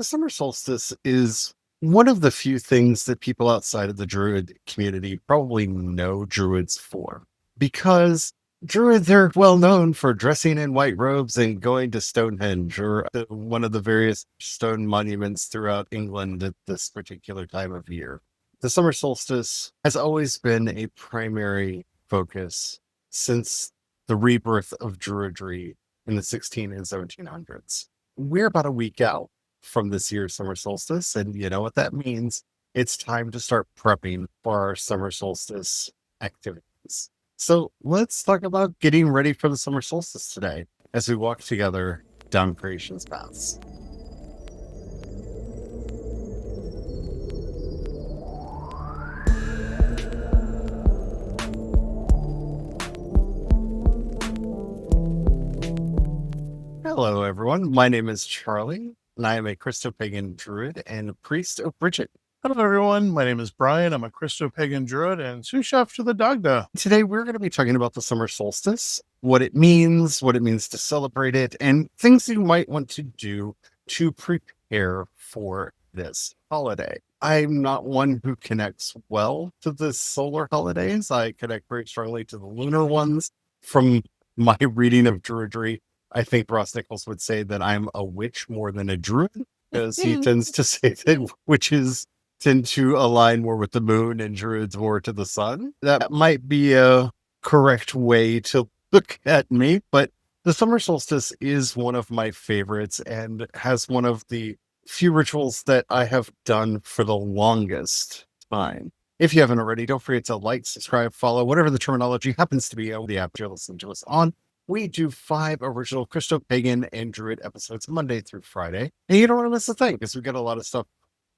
The summer solstice is one of the few things that people outside of the Druid community probably know Druids for. Because Druids are well known for dressing in white robes and going to Stonehenge or one of the various stone monuments throughout England at this particular time of year. The summer solstice has always been a primary focus since the rebirth of Druidry in the 16 and 1700s. We're about a week out from this year's summer solstice, and you know what that means. It's time to start prepping for our summer solstice activities. So let's talk about getting ready for the summer solstice today as we walk together down Creation's paths. Hello, everyone. My name is Charlie, and I am a Christopagan Druid and priest of Bridget. Hello, everyone. My name is Brian. I'm a Christopagan Druid and sous chef to the Dagda. Today, we're going to be talking about the summer solstice, what it means to celebrate it, and things you might want to do to prepare for this holiday. I'm not one who connects well to the solar holidays. I connect very strongly to the lunar ones. From my reading of Druidry, I think Ross Nichols would say that I'm a witch more than a druid, because he tends to say that witches tend to align more with the moon and druids more to the sun. That might be a correct way to look at me, but the summer solstice is one of my favorites and has one of the few rituals that I have done for the longest time. If you haven't already, don't forget to like, subscribe, follow, whatever the terminology happens to be on the app you're listening to us on. We do 5 original Christopagan and Druid episodes Monday through Friday. And you don't want to miss a thing because we've got a lot of stuff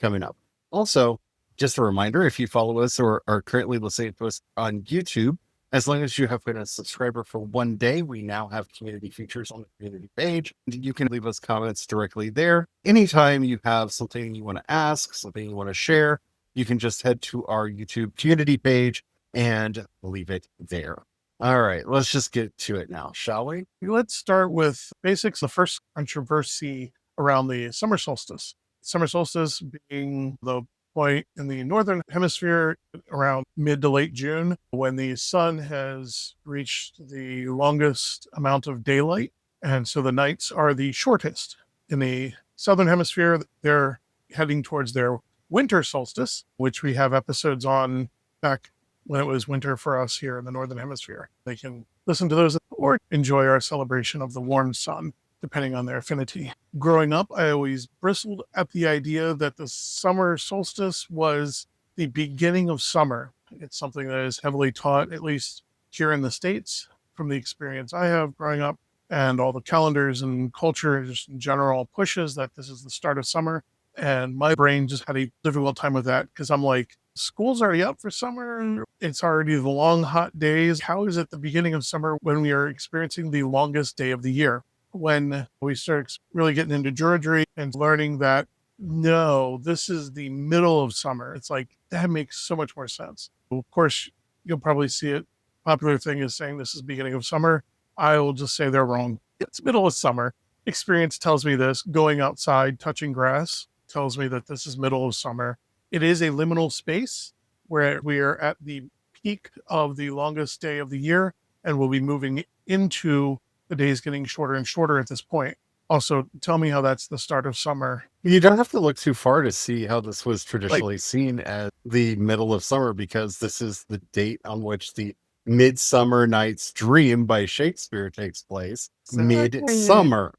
coming up. Also, just a reminder, if you follow us or are currently listening to us on YouTube, as long as you have been a subscriber for 1 day, we now have community features on the community page. You can leave us comments directly there. Anytime you have something you want to ask, something you want to share, you can just head to our YouTube community page and leave it there. All right, let's just get to it now, shall we? Let's start with basics. The first controversy around the summer solstice. Summer solstice being the point in the northern hemisphere around mid to late June when the sun has reached the longest amount of daylight. And so the nights are the shortest. In the southern hemisphere, they're heading towards their winter solstice, which we have episodes on back when it was winter for us here in the northern hemisphere. They can listen to those or enjoy our celebration of the warm sun, depending on their affinity. Growing up, I always bristled at the idea that the summer solstice was the beginning of summer. It's something that is heavily taught, at least here in the States, from the experience I have growing up, and all the calendars and culture just in general pushes that this is the start of summer. And my brain just had a difficult time with that because I'm like, school's already up for summer. It's already the long, hot days. How is it the beginning of summer when we are experiencing the longest day of the year? When we start really getting into Druidry and learning that, no, this is the middle of summer. It's like, that makes so much more sense. Of course, you'll probably see it. Popular thing is saying this is beginning of summer. I will just say they're wrong. It's middle of summer. Experience tells me this. Going outside, touching grass tells me that this is middle of summer. It is a liminal space where we are at the peak of the longest day of the year, and we'll be moving into the days getting shorter and shorter at this point. Also, tell me how that's the start of summer. You don't have to look too far to see how this was traditionally seen as the middle of summer, because this is the date on which the Midsummer Night's Dream by Shakespeare takes place. Exactly. Midsummer.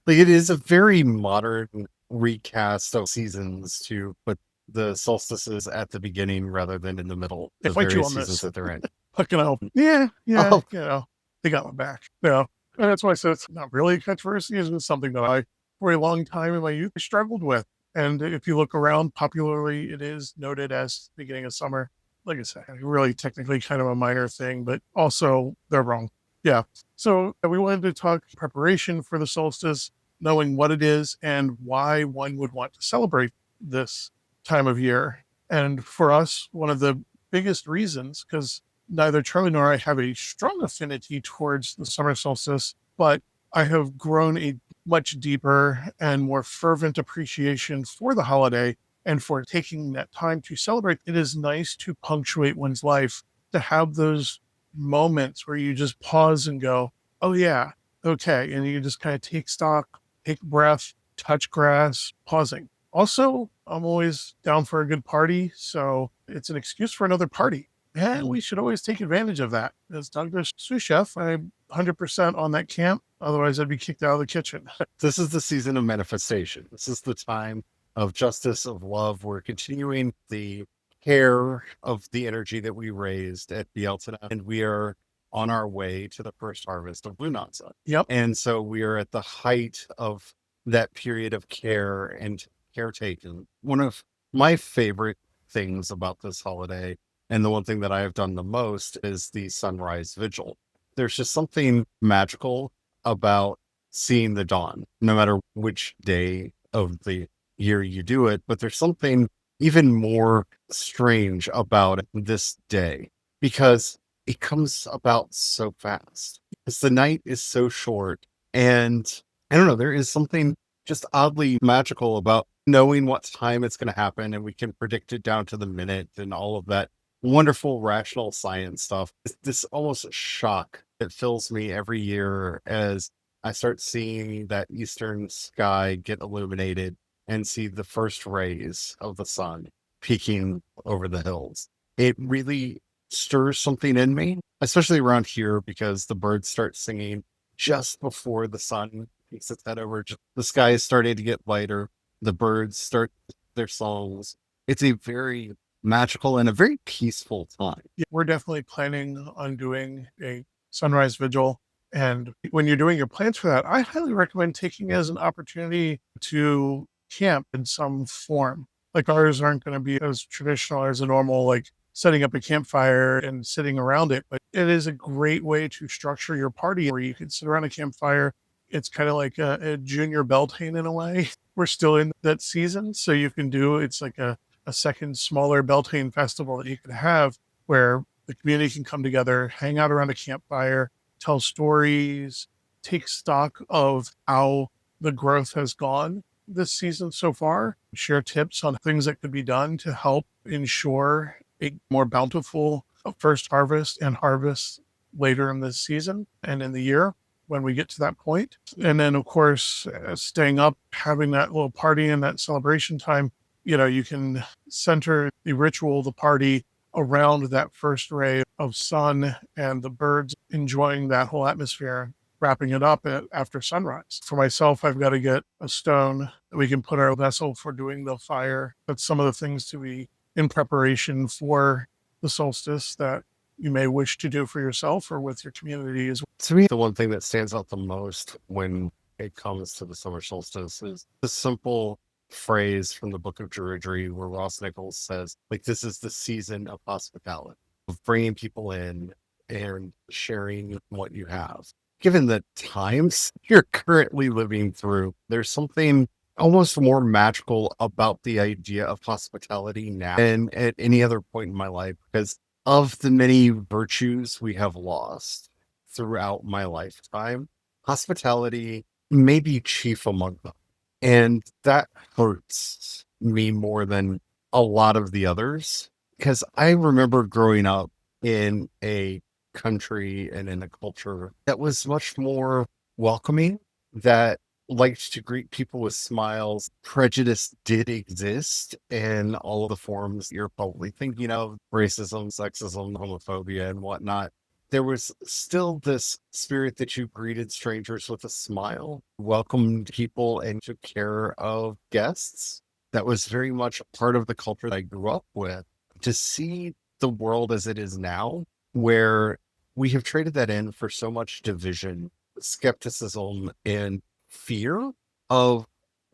Like, it is a very modern recast of seasons to put the solstices at the beginning rather than in the middle. They The fight you various on seasons this. that they're in. Fucking hell. Yeah, Oh. they got my back. And that's why I said it's not really a controversy. It's just something that I, for a long time in my youth, struggled with. And if you look around, popularly, it is noted as beginning of summer. Like I said, really technically kind of a minor thing, but also they're wrong. Yeah. So we wanted to talk preparation for the solstice, knowing what it is and why one would want to celebrate this time of year. And for us, one of the biggest reasons, because neither Charlie nor I have a strong affinity towards the summer solstice, but I have grown a much deeper and more fervent appreciation for the holiday and for taking that time to celebrate. It is nice to punctuate one's life, to have those moments where you just pause and go, oh, yeah, okay. And you just kind of take stock, take breath, touch grass, pausing. Also, I'm always down for a good party. So it's an excuse for another party. And we should always take advantage of that. As Douglas sous chef, I'm 100% on that camp. Otherwise, I'd be kicked out of the kitchen. This is the season of manifestation. This is the time of justice, of love. We're continuing the care of the energy that we raised at Bieltana, and we are on our way to the first harvest of Lunasa. Yep. And so we are at the height of that period of care and caretaking. One of my favorite things about this holiday, and the one thing that I have done the most, is the sunrise vigil. There's just something magical about seeing the dawn, no matter which day of the year you do it. But there's something even more strange about this day because it comes about so fast. Because the night is so short. And I don't know, there is something just oddly magical about knowing what time it's going to happen, and we can predict it down to the minute and all of that wonderful rational science stuff. This almost shock that fills me every year as I start seeing that eastern sky get illuminated and see the first rays of the sun peeking over the hills. It really stirs something in me, especially around here, because the birds start singing just before the sun peeks its head over. The sky is starting to get lighter. The birds start their songs. It's a very magical and a very peaceful time. Yeah, we're definitely planning on doing a sunrise vigil. And when you're doing your plans for that, I highly recommend taking it as an opportunity to camp in some form. Like ours aren't going to be as traditional as a normal, like setting up a campfire and sitting around it. But it is a great way to structure your party where you can sit around a campfire. It's kind of like a junior Beltane in a way. We're still in that season. So you can do, it's like a second smaller Beltane festival that you could have where the community can come together, hang out around a campfire, tell stories, take stock of how the growth has gone this season so far, share tips on things that could be done to help ensure a more bountiful first harvest and harvest later in this season and in the year when we get to that point. And then, of course, staying up, having that little party and that celebration time, you can center the ritual, the party around that first ray of sun and the birds enjoying that whole atmosphere, wrapping it up after sunrise. For myself, I've got to get a stone that we can put our vessel for doing the fire. That's some of the things to be in preparation for the solstice that you may wish to do for yourself or with your community as well. To me, the one thing that stands out the most when it comes to the summer solstice is the simple phrase from the book of Druidry where Ross Nichols says, like, this is the season of hospitality, of bringing people in and sharing what you have. Given the times you're currently living through, there's something almost more magical about the idea of hospitality now than at any other point in my life, because of the many virtues we have lost throughout my lifetime, hospitality may be chief among them. And that hurts me more than a lot of the others, because I remember growing up in a country and in a culture that was much more welcoming, that liked to greet people with smiles. Prejudice did exist in all of the forms you're probably thinking of: racism, sexism, homophobia, and whatnot. There was still this spirit that you greeted strangers with a smile, welcomed people, and took care of guests. That was very much a part of the culture that I grew up with. To see the world as it is now, where we have traded that in for so much division, skepticism, and fear of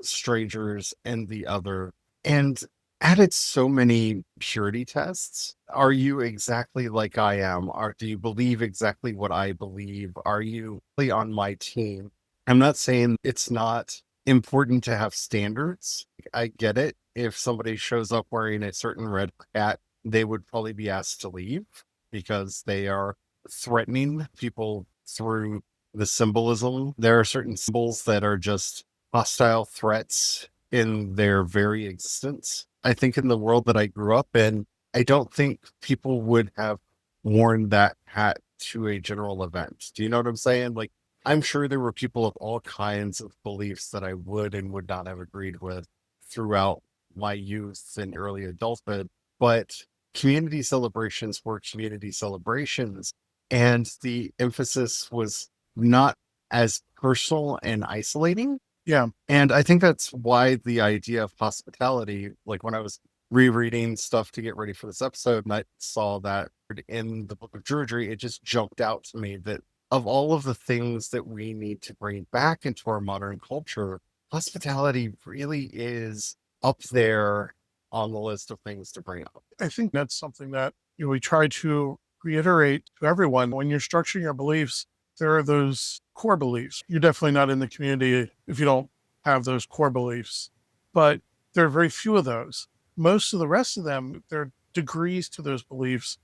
strangers and the other, and added so many purity tests. Are you exactly like I am? Or do you believe exactly what I believe? Are you really on my team? I'm not saying it's not important to have standards. I get it. If somebody shows up wearing a certain red hat, they would probably be asked to leave because they are threatening people through the symbolism. There are certain symbols that are just hostile threats in their very existence. I think in the world that I grew up in, I don't think people would have worn that hat to a general event. Do you know what I'm saying? Like, I'm sure there were people of all kinds of beliefs that I would and would not have agreed with throughout my youth and early adulthood, but community celebrations were community celebrations, and the emphasis was not as personal and isolating. Yeah. And I think that's why the idea of hospitality, like when I was rereading stuff to get ready for this episode and I saw that in the book of Druidry, it just jumped out to me that of all of the things that we need to bring back into our modern culture, hospitality really is up there on the list of things to bring up. I think that's something that we try to reiterate to everyone. When you're structuring your beliefs, there are those core beliefs. You're definitely not in the community if you don't have those core beliefs, but there are very few of those. Most of the rest of them, there are degrees to those beliefs.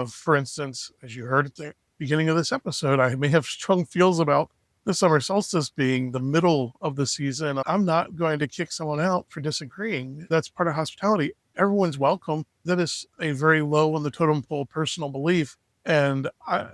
For instance, as you heard at the beginning of this episode, I may have strong feels about the summer solstice being the middle of the season. I'm not going to kick someone out for disagreeing. That's part of hospitality. Everyone's welcome. That is a very low on the totem pole personal belief. And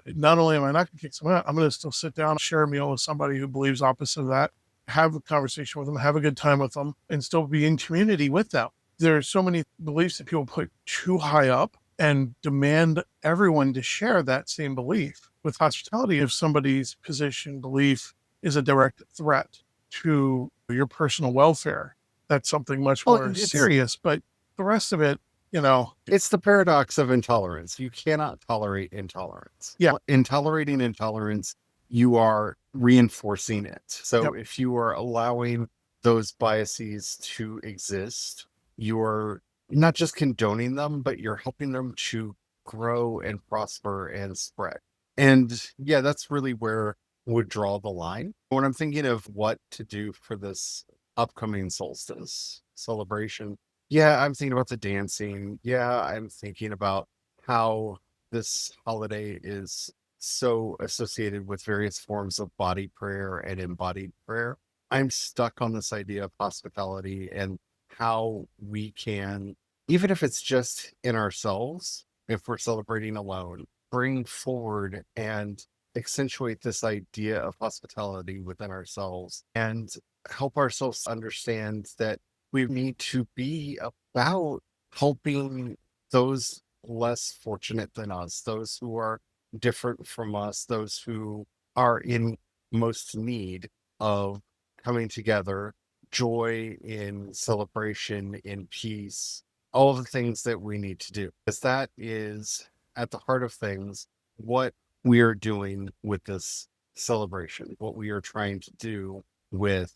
not only am I not going to kick someone out, I'm going to still sit down and share a meal with somebody who believes opposite of that, have a conversation with them, have a good time with them, and still be in community with them. There are so many beliefs that people put too high up and demand everyone to share that same belief. With hospitality, if somebody's position, belief is a direct threat to your personal welfare, that's something much more serious. But the rest of it, it's the paradox of intolerance. You cannot tolerate intolerance. Yeah. In tolerating intolerance, you are reinforcing it. So if you are allowing those biases to exist, you're not just condoning them, but you're helping them to grow and prosper and spread. And yeah, that's really where would draw the line. When I'm thinking of what to do for this upcoming solstice celebration, yeah, I'm thinking about the dancing. Yeah, I'm thinking about how this holiday is so associated with various forms of body prayer and embodied prayer. I'm stuck on this idea of hospitality and how we can, even if it's just in ourselves, if we're celebrating alone, bring forward and accentuate this idea of hospitality within ourselves and help ourselves understand that we need to be about helping those less fortunate than us, those who are different from us, those who are in most need of coming together, joy in celebration, in peace, all of the things that we need to do. Because that is at the heart of things what we are doing with this celebration, what we are trying to do with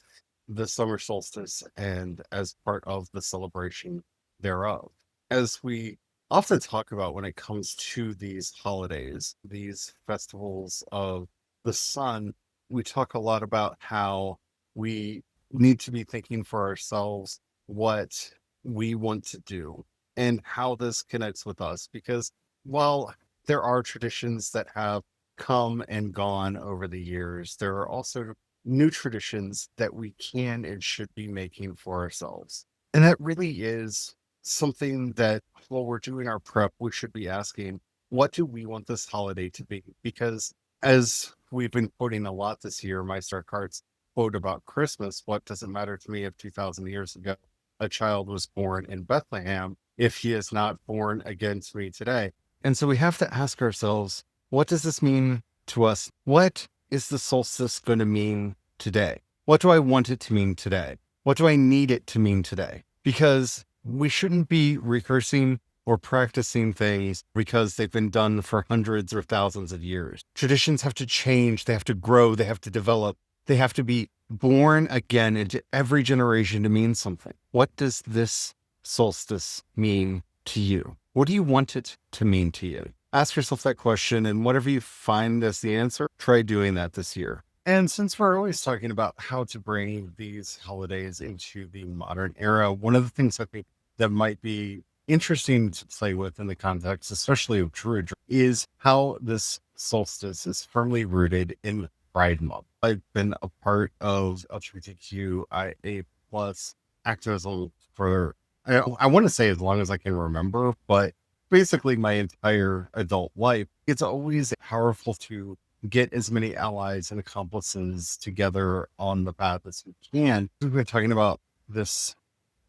the summer solstice and as part of the celebration thereof. As we often talk about when it comes to these holidays, these festivals of the sun, we talk a lot about how we need to be thinking for ourselves what we want to do and how this connects with us. Because while there are traditions that have come and gone over the years, there are also new traditions that we can and should be making for ourselves. And that really is something that while we're doing our prep, we should be asking, what do we want this holiday to be? Because as we've been quoting a lot this year, my Star Cards quote about Christmas, what does it matter to me if 2,000 years ago a child was born in Bethlehem if he is not born again to me today? And so we have to ask ourselves, what does this mean to us? What is the solstice going to mean today? What do I want it to mean today? What do I need it to mean today? Because we shouldn't be rehearsing or practicing things because they've been done for hundreds or thousands of years. Traditions have to change. They have to grow. They have to develop. They have to be born again into every generation to mean something. What does this solstice mean to you? What do you want it to mean to you? Ask yourself that question, and whatever you find as the answer, try doing that this year. And since we're always talking about how to bring these holidays into the modern era, one of the things I think that might be interesting to play with in the context, especially of Druidry, is how this solstice is firmly rooted in Pride Month. I've been a part of LGBTQIA plus activism for, I want to say as long as I can remember, but basically my entire adult life. It's always powerful to get as many allies and accomplices together on the path as we can. We've been talking about this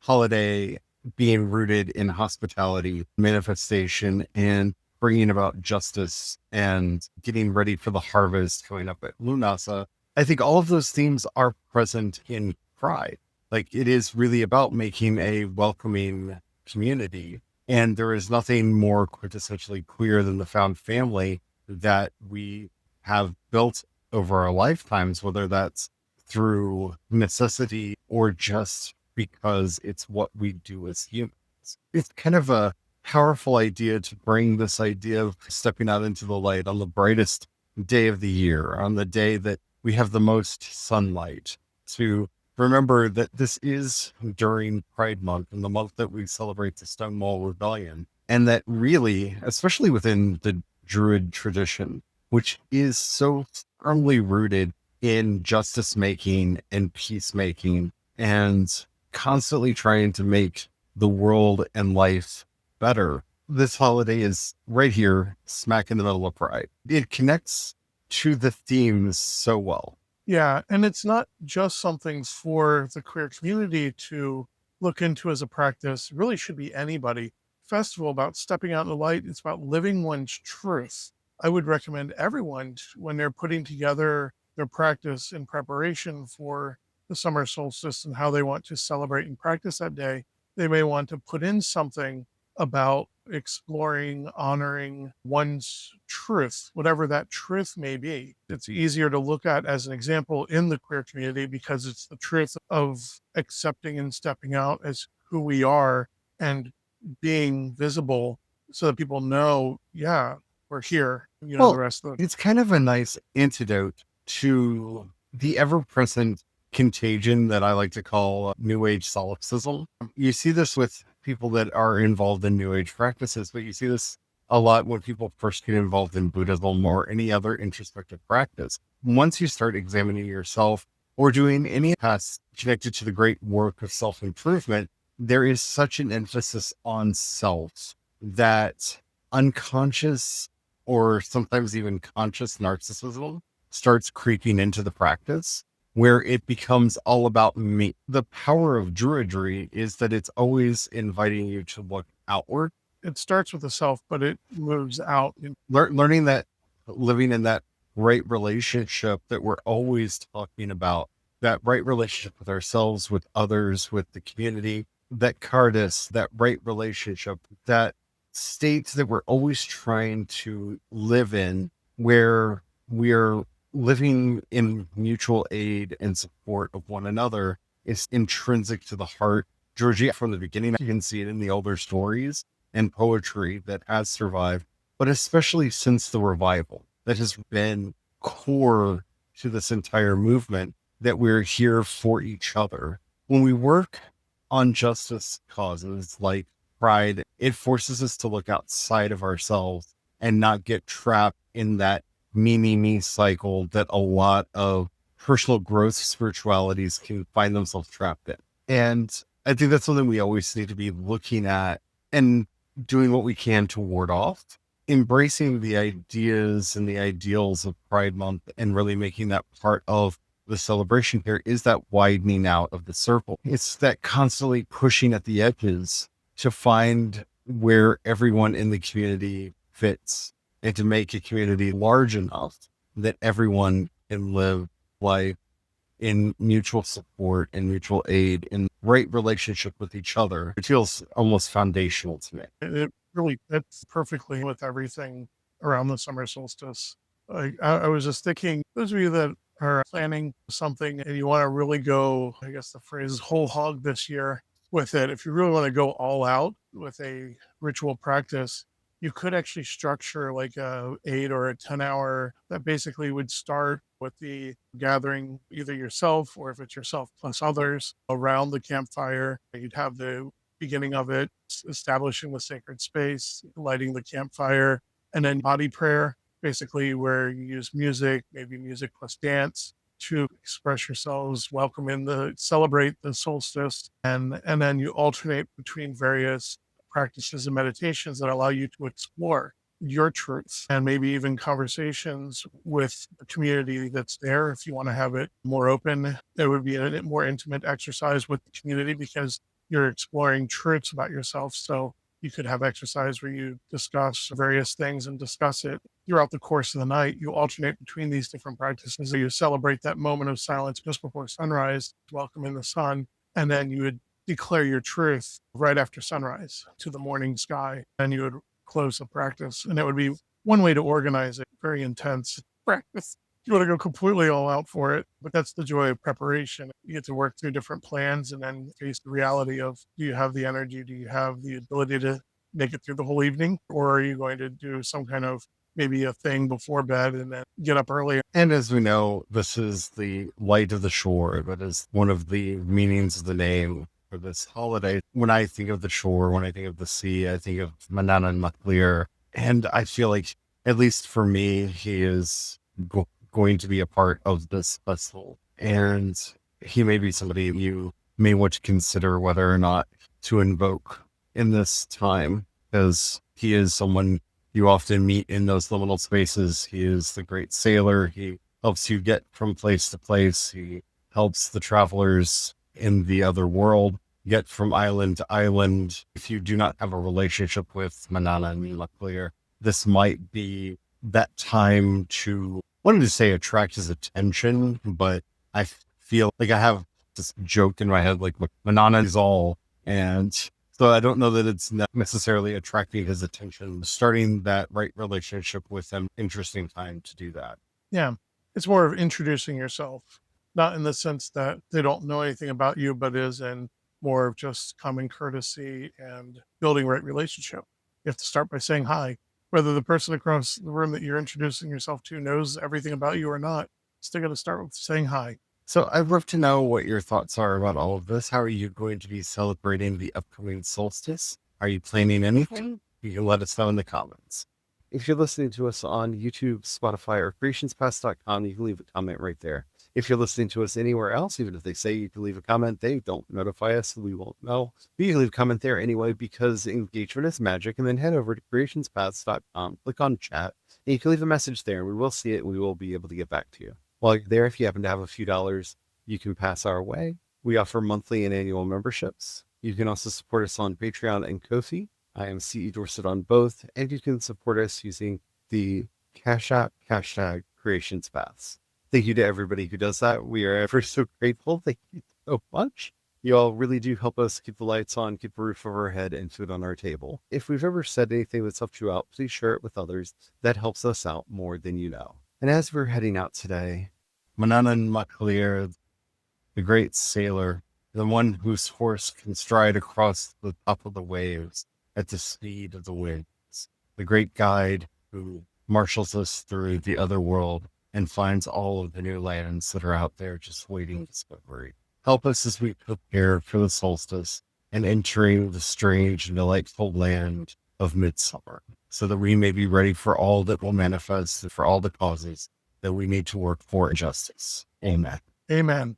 holiday being rooted in hospitality, manifestation, and bringing about justice and getting ready for the harvest coming up at Lunasa. I think all of those themes are present in Pride. Like, it is really about making a welcoming community. And there is nothing more quintessentially queer than the found family that we have built over our lifetimes, whether that's through necessity or just because it's what we do as humans. It's kind of a powerful idea to bring this idea of stepping out into the light on the brightest day of the year, on the day that we have the most sunlight, to remember that this is during Pride Month and the month that we celebrate the Stonewall Rebellion. And that really, especially within the Druid tradition, which is so firmly rooted in justice making and peacemaking and constantly trying to make the world and life better. This holiday is right here, smack in the middle of Pride. It connects to the themes so well. Yeah, and it's not just something for the queer community to look into as a practice. It really should be anybody. Festival about stepping out in the light. It's about living one's truth. I would recommend everyone when they're putting together their practice in preparation for the summer solstice and how they want to celebrate and practice that day, they may want to put in something about exploring, honoring one's truth, whatever that truth may be. It's easier to look at as an example in the queer community because it's the truth of accepting and stepping out as who we are and being visible so that people know, yeah, we're here, the Well, rest of the. it's kind of a nice antidote to the ever-present contagion that I like to call New Age solipsism. You see this with people that are involved in New Age practices, but you see this a lot when people first get involved in Buddhism or any other introspective practice. Once you start examining yourself or doing any past connected to the great work of self-improvement, there is such an emphasis on self that unconscious or sometimes even conscious narcissism starts creeping into the practice, where it becomes all about me. The power of Druidry is that it's always inviting you to look outward. It starts with the self, but it moves out. Learning that, living in that right relationship that we're always talking about, that right relationship with ourselves, with others, with the community, that cardus, that right relationship, that state that we're always trying to live in, where we're living in mutual aid and support of one another, is intrinsic to the heart. Georgia, from the beginning, you can see it in the older stories and poetry that has survived, but especially since the revival, that has been core to this entire movement, that we're here for each other. When we work on justice causes like Pride, it forces us to look outside of ourselves and not get trapped in that me cycle that a lot of personal growth spiritualities can find themselves trapped in. And I think that's something we always need to be looking at and doing what we can to ward off. Embracing the ideas and the ideals of Pride Month and really making that part of the celebration here is that widening out of the circle. It's that constantly pushing at the edges to find where everyone in the community fits and to make a community large enough that everyone can live life in mutual support and mutual aid and right relationship with each other. It feels almost foundational to me. It really fits perfectly with everything around the summer solstice. I was just thinking, those of you that are planning something and you want to really go, I guess the phrase is whole hog this year with it, if you really want to go all out with a ritual practice, you could actually structure like a 8 or a 10-hour that basically would start with the gathering either yourself or if it's yourself plus others around the campfire. You'd have the beginning of it, establishing the sacred space, lighting the campfire, and then body prayer. basically where you use music, maybe music plus dance, to express yourselves, celebrate the solstice, and then you alternate between various practices and meditations that allow you to explore your truths and maybe even conversations with the community that's there. If you want to have it more open, it would be a more intimate exercise with the community because you're exploring truths about yourself. So you could have exercise where you discuss various things and discuss it throughout the course of the night. You alternate between these different practices. So you celebrate that moment of silence just before sunrise, welcome in the sun, and then you would declare your truth right after sunrise to the morning sky, and you would close the practice. And it would be one way to organize it. Very intense practice. You want to go completely all out for it, but that's the joy of preparation. You get to work through different plans and then face the reality of, do you have the energy? Do you have the ability to make it through the whole evening? Or are you going to do some kind of maybe a thing before bed and then get up early? And as we know, this is the light of the shore. That is one of the meanings of the name for this holiday. When I think of the shore, when I think of the sea, I think of Manannán and MacLir. And I feel like, at least for me, he is going to be a part of this festival. And he may be somebody you may want to consider whether or not to invoke in this time, because he is someone you often meet in those liminal spaces. He is the great sailor. He helps you get from place to place. He helps the travelers in the other world get from island to island. If you do not have a relationship with Manannán and MacLir, this might be that time to, wanted to say attract his attention, but I feel like I have this joke in my head, like Manannán is all, and so I don't know that it's not necessarily attracting his attention. Starting that right relationship with him, interesting time to do that. Yeah, it's more of introducing yourself, not in the sense that they don't know anything about you, but is in more of just common courtesy and building right relationship. You have to start by saying hi. Whether the person across the room that you're introducing yourself to knows everything about you or not, still got to start with saying hi. So I'd love to know what your thoughts are about all of this. How are you going to be celebrating the upcoming solstice? Are you planning anything? You can let us know in the comments. If you're listening to us on YouTube, Spotify, or CreationsPaths.com, you can leave a comment right there. If you're listening to us anywhere else, even if they say you can leave a comment, they don't notify us, so we won't know. But you can leave a comment there anyway, because engagement is magic. And then head over to CreationsPaths.com, click on chat, and you can leave a message there, and we will see it, and we will be able to get back to you. While you're there, if you happen to have a few dollars, you can pass our way. We offer monthly and annual memberships. You can also support us on Patreon and Ko-fi. I am CE Dorset on both, and you can support us using the Cash App hashtag CreationsPaths. Thank you to everybody who does that. We are ever so grateful. Thank you so much. You all really do help us keep the lights on, keep a roof over our head, and food on our table. If we've ever said anything that's helped you out, please share it with others. That helps us out more than you know. And as we're heading out today, Manannán and MacLir, the great sailor, the one whose horse can stride across the top of the waves at the speed of the winds, the great guide who marshals us through the other world and finds all of the new lands that are out there just waiting discovery. Help us as we prepare for the solstice and entering the strange and delightful land of Midsummer, so that we may be ready for all that will manifest, for all the causes that we need to work for justice. Amen. Amen.